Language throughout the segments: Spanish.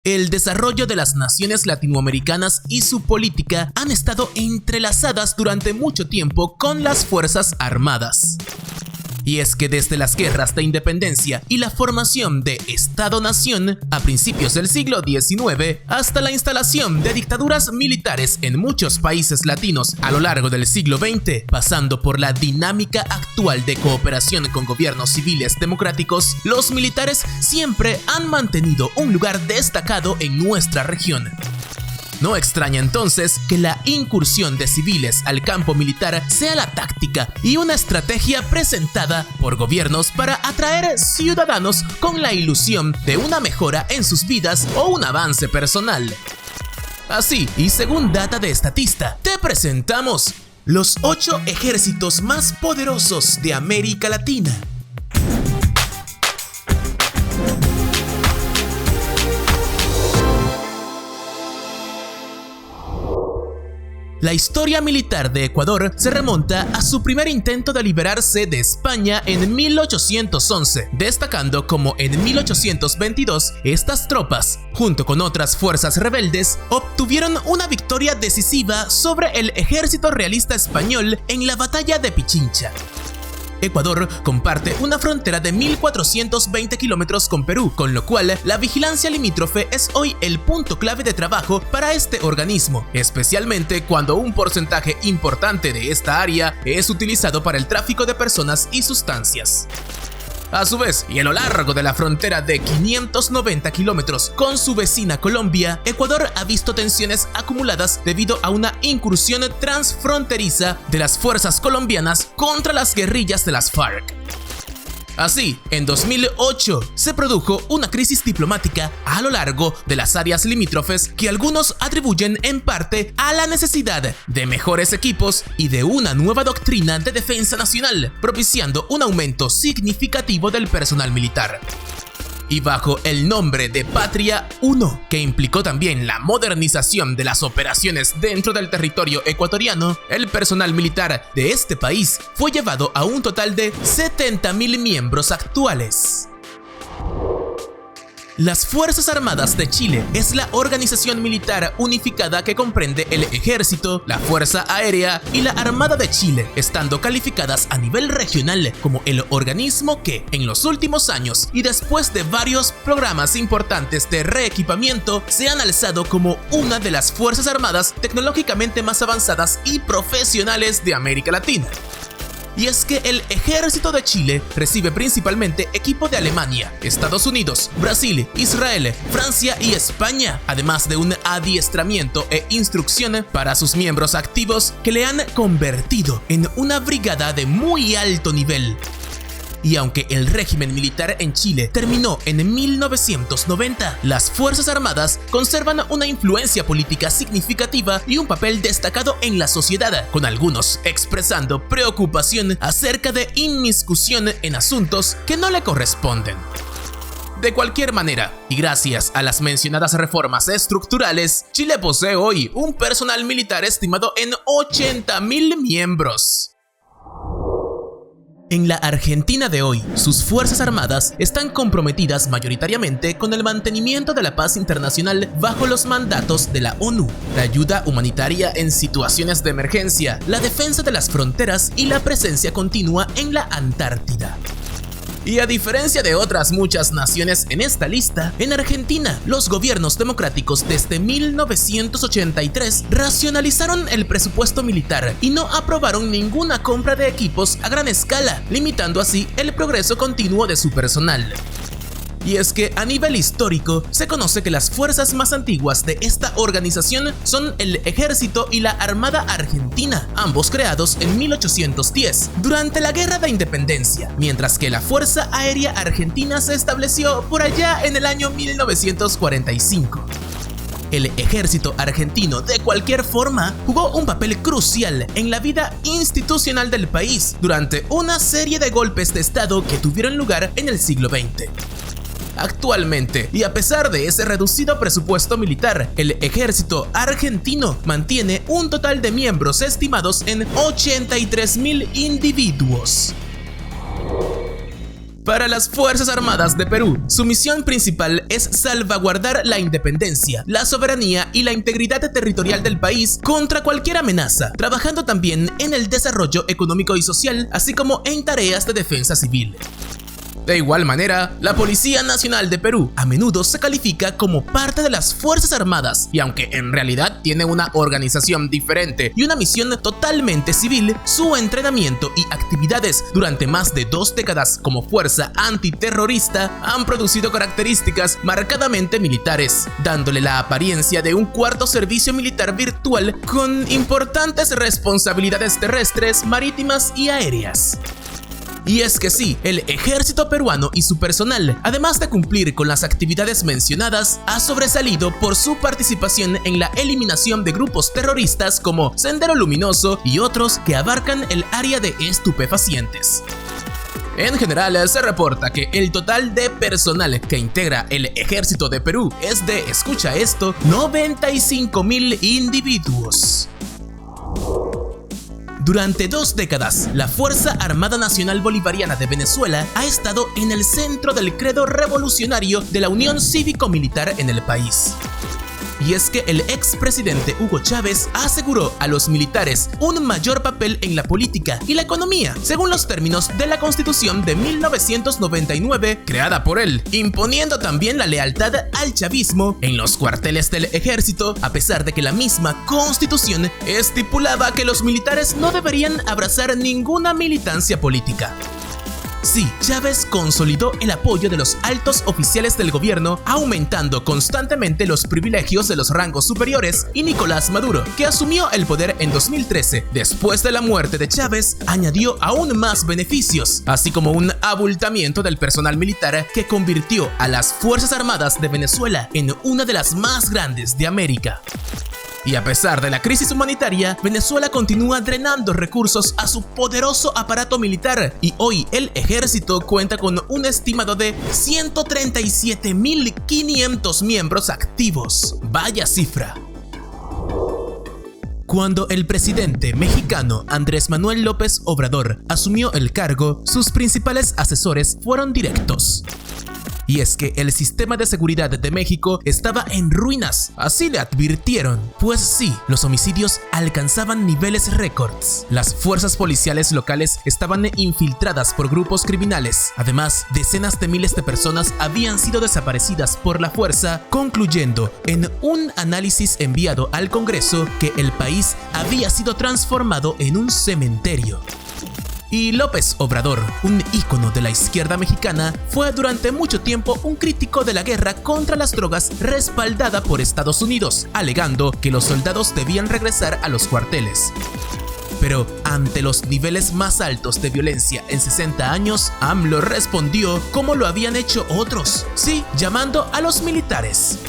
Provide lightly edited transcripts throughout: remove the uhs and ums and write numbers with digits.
El desarrollo de las naciones latinoamericanas y su política han estado entrelazadas durante mucho tiempo con las Fuerzas Armadas. Y es que desde las guerras de independencia y la formación de Estado-Nación a principios del siglo XIX hasta la instalación de dictaduras militares en muchos países latinos a lo largo del siglo XX, pasando por la dinámica actual de cooperación con gobiernos civiles democráticos, los militares siempre han mantenido un lugar destacado en nuestra región. No extraña entonces que la incursión de civiles al campo militar sea la táctica y una estrategia presentada por gobiernos para atraer ciudadanos con la ilusión de una mejora en sus vidas o un avance personal. Así, y según data de Statista, te presentamos los 8 ejércitos más poderosos de América Latina. La historia militar de Ecuador se remonta a su primer intento de liberarse de España en 1811, destacando como en 1822 estas tropas, junto con otras fuerzas rebeldes, obtuvieron una victoria decisiva sobre el ejército realista español en la batalla de Pichincha. Ecuador comparte una frontera de 1.420 kilómetros con Perú, con lo cual la vigilancia limítrofe es hoy el punto clave de trabajo para este organismo, especialmente cuando un porcentaje importante de esta área es utilizado para el tráfico de personas y sustancias. A su vez, y a lo largo de la frontera de 590 kilómetros con su vecina Colombia, Ecuador ha visto tensiones acumuladas debido a una incursión transfronteriza de las fuerzas colombianas contra las guerrillas de las FARC. Así, en 2008 se produjo una crisis diplomática a lo largo de las áreas limítrofes que algunos atribuyen en parte a la necesidad de mejores equipos y de una nueva doctrina de defensa nacional, propiciando un aumento significativo del personal militar. Y bajo el nombre de Patria 1, que implicó también la modernización de las operaciones dentro del territorio ecuatoriano, el personal militar de este país fue llevado a un total de 70.000 miembros actuales. Las Fuerzas Armadas de Chile es la organización militar unificada que comprende el Ejército, la Fuerza Aérea y la Armada de Chile, estando calificadas a nivel regional como el organismo que, en los últimos años y después de varios programas importantes de reequipamiento, se han alzado como una de las Fuerzas Armadas tecnológicamente más avanzadas y profesionales de América Latina. Y es que el Ejército de Chile recibe principalmente equipo de Alemania, Estados Unidos, Brasil, Israel, Francia y España, además de un adiestramiento e instrucción para sus miembros activos que le han convertido en una brigada de muy alto nivel. Y aunque el régimen militar en Chile terminó en 1990, las Fuerzas Armadas conservan una influencia política significativa y un papel destacado en la sociedad, con algunos expresando preocupación acerca de inmiscusión en asuntos que no le corresponden. De cualquier manera, y gracias a las mencionadas reformas estructurales, Chile posee hoy un personal militar estimado en 80.000 miembros. En la Argentina de hoy, sus Fuerzas Armadas están comprometidas mayoritariamente con el mantenimiento de la paz internacional bajo los mandatos de la ONU, la ayuda humanitaria en situaciones de emergencia, la defensa de las fronteras y la presencia continua en la Antártida. Y a diferencia de otras muchas naciones en esta lista, en Argentina, los gobiernos democráticos desde 1983 racionalizaron el presupuesto militar y no aprobaron ninguna compra de equipos a gran escala, limitando así el progreso continuo de su personal. Y es que a nivel histórico se conoce que las fuerzas más antiguas de esta organización son el Ejército y la Armada Argentina, ambos creados en 1810, durante la Guerra de Independencia, mientras que la Fuerza Aérea Argentina se estableció por allá en el año 1945. El ejército argentino, de cualquier forma, jugó un papel crucial en la vida institucional del país durante una serie de golpes de estado que tuvieron lugar en el siglo XX. Actualmente, y a pesar de ese reducido presupuesto militar, el ejército argentino mantiene un total de miembros estimados en 83.000 individuos. Para las Fuerzas Armadas de Perú, su misión principal es salvaguardar la independencia, la soberanía y la integridad territorial del país contra cualquier amenaza, trabajando también en el desarrollo económico y social, así como en tareas de defensa civil. De igual manera, la Policía Nacional de Perú a menudo se califica como parte de las Fuerzas Armadas y aunque en realidad tiene una organización diferente y una misión totalmente civil, su entrenamiento y actividades durante más de 2 décadas como fuerza antiterrorista han producido características marcadamente militares, dándole la apariencia de un cuarto servicio militar virtual con importantes responsabilidades terrestres, marítimas y aéreas. Y es que sí, el ejército peruano y su personal, además de cumplir con las actividades mencionadas, ha sobresalido por su participación en la eliminación de grupos terroristas como Sendero Luminoso y otros que abarcan el área de estupefacientes. En general, se reporta que el total de personal que integra el ejército de Perú es de, escucha esto, 95.000 individuos. Durante 2 décadas, la Fuerza Armada Nacional Bolivariana de Venezuela ha estado en el centro del credo revolucionario de la Unión Cívico-Militar en el país. Y es que el expresidente Hugo Chávez aseguró a los militares un mayor papel en la política y la economía, según los términos de la Constitución de 1999, creada por él, imponiendo también la lealtad al chavismo en los cuarteles del ejército, a pesar de que la misma Constitución estipulaba que los militares no deberían abrazar ninguna militancia política. Sí, Chávez consolidó el apoyo de los altos oficiales del gobierno, aumentando constantemente los privilegios de los rangos superiores, y Nicolás Maduro, que asumió el poder en 2013, después de la muerte de Chávez, añadió aún más beneficios, así como un abultamiento del personal militar que convirtió a las Fuerzas Armadas de Venezuela en una de las más grandes de América. Y a pesar de la crisis humanitaria, Venezuela continúa drenando recursos a su poderoso aparato militar y hoy el ejército cuenta con un estimado de 137.500 miembros activos. Vaya cifra. Cuando el presidente mexicano Andrés Manuel López Obrador asumió el cargo, sus principales asesores fueron directos. Y es que el sistema de seguridad de México estaba en ruinas, así le advirtieron. Pues sí, los homicidios alcanzaban niveles récords. Las fuerzas policiales locales estaban infiltradas por grupos criminales. Además, decenas de miles de personas habían sido desaparecidas por la fuerza, concluyendo en un análisis enviado al Congreso que el país había sido transformado en un cementerio. Y López Obrador, un ícono de la izquierda mexicana, fue durante mucho tiempo un crítico de la guerra contra las drogas respaldada por Estados Unidos, alegando que los soldados debían regresar a los cuarteles. Pero ante los niveles más altos de violencia en 60 años, AMLO respondió como lo habían hecho otros, sí, llamando a los militares.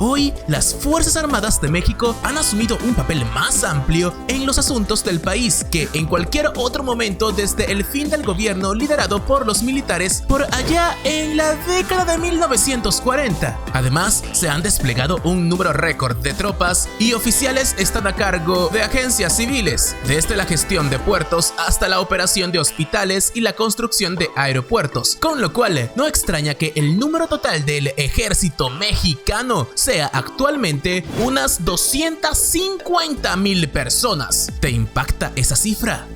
Hoy, las Fuerzas Armadas de México han asumido un papel más amplio en los asuntos del país que en cualquier otro momento desde el fin del gobierno liderado por los militares por allá en la década de 1940. Además, se han desplegado un número récord de tropas y oficiales están a cargo de agencias civiles, desde la gestión de puertos hasta la operación de hospitales y la construcción de aeropuertos, con lo cual no extraña que el número total del ejército mexicano sea actualmente unas 250.000 personas. ¿Te impacta esa cifra?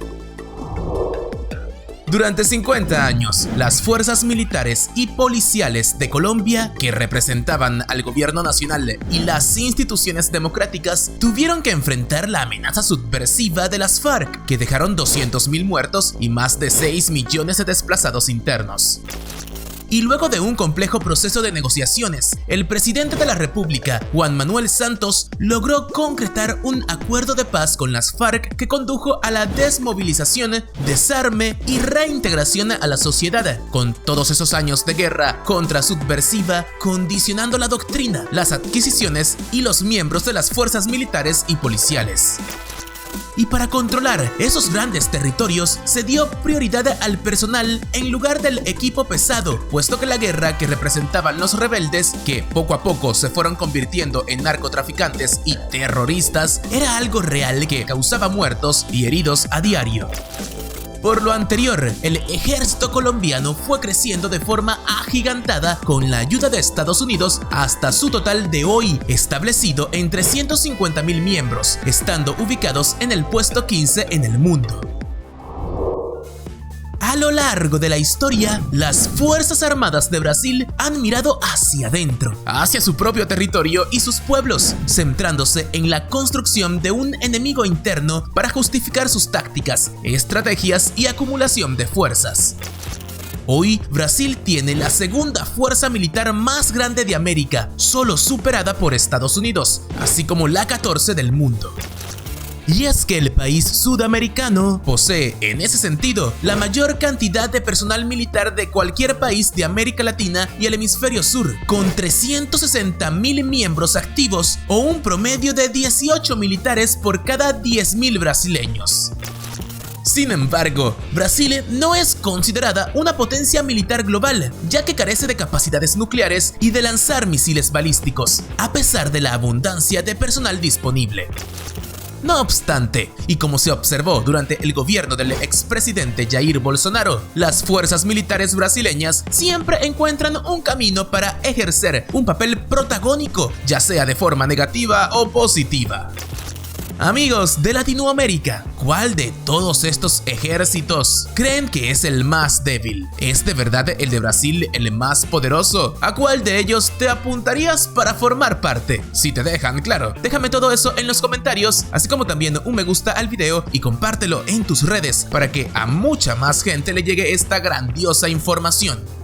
Durante 50 años, las fuerzas militares y policiales de Colombia, que representaban al gobierno nacional y las instituciones democráticas, tuvieron que enfrentar la amenaza subversiva de las FARC, que dejaron 200.000 muertos y más de 6 millones de desplazados internos. Y luego de un complejo proceso de negociaciones, el presidente de la República, Juan Manuel Santos, logró concretar un acuerdo de paz con las FARC que condujo a la desmovilización, desarme y reintegración a la sociedad, con todos esos años de guerra contrasubversiva condicionando la doctrina, las adquisiciones y los miembros de las fuerzas militares y policiales. Y para controlar esos grandes territorios se dio prioridad al personal en lugar del equipo pesado, puesto que la guerra que representaban los rebeldes, que poco a poco se fueron convirtiendo en narcotraficantes y terroristas, era algo real que causaba muertos y heridos a diario. Por lo anterior, el ejército colombiano fue creciendo de forma agigantada con la ayuda de Estados Unidos hasta su total de hoy, establecido en 350.000 miembros, estando ubicados en el puesto 15 en el mundo. A lo largo de la historia, las Fuerzas Armadas de Brasil han mirado hacia adentro, hacia su propio territorio y sus pueblos, centrándose en la construcción de un enemigo interno para justificar sus tácticas, estrategias y acumulación de fuerzas. Hoy, Brasil tiene la segunda fuerza militar más grande de América, solo superada por Estados Unidos, así como la 14 del mundo. Y es que el país sudamericano posee, en ese sentido, la mayor cantidad de personal militar de cualquier país de América Latina y el hemisferio sur, con 360.000 miembros activos o un promedio de 18 militares por cada 10.000 brasileños. Sin embargo, Brasil no es considerada una potencia militar global, ya que carece de capacidades nucleares y de lanzar misiles balísticos, a pesar de la abundancia de personal disponible. No obstante, y como se observó durante el gobierno del expresidente Jair Bolsonaro, las fuerzas militares brasileñas siempre encuentran un camino para ejercer un papel protagónico, ya sea de forma negativa o positiva. Amigos de Latinoamérica, ¿cuál de todos estos ejércitos creen que es el más débil? ¿Es de verdad el de Brasil el más poderoso? ¿A cuál de ellos te apuntarías para formar parte? Si te dejan, claro. Déjame todo eso en los comentarios, así como también un me gusta al video y compártelo en tus redes para que a mucha más gente le llegue esta grandiosa información.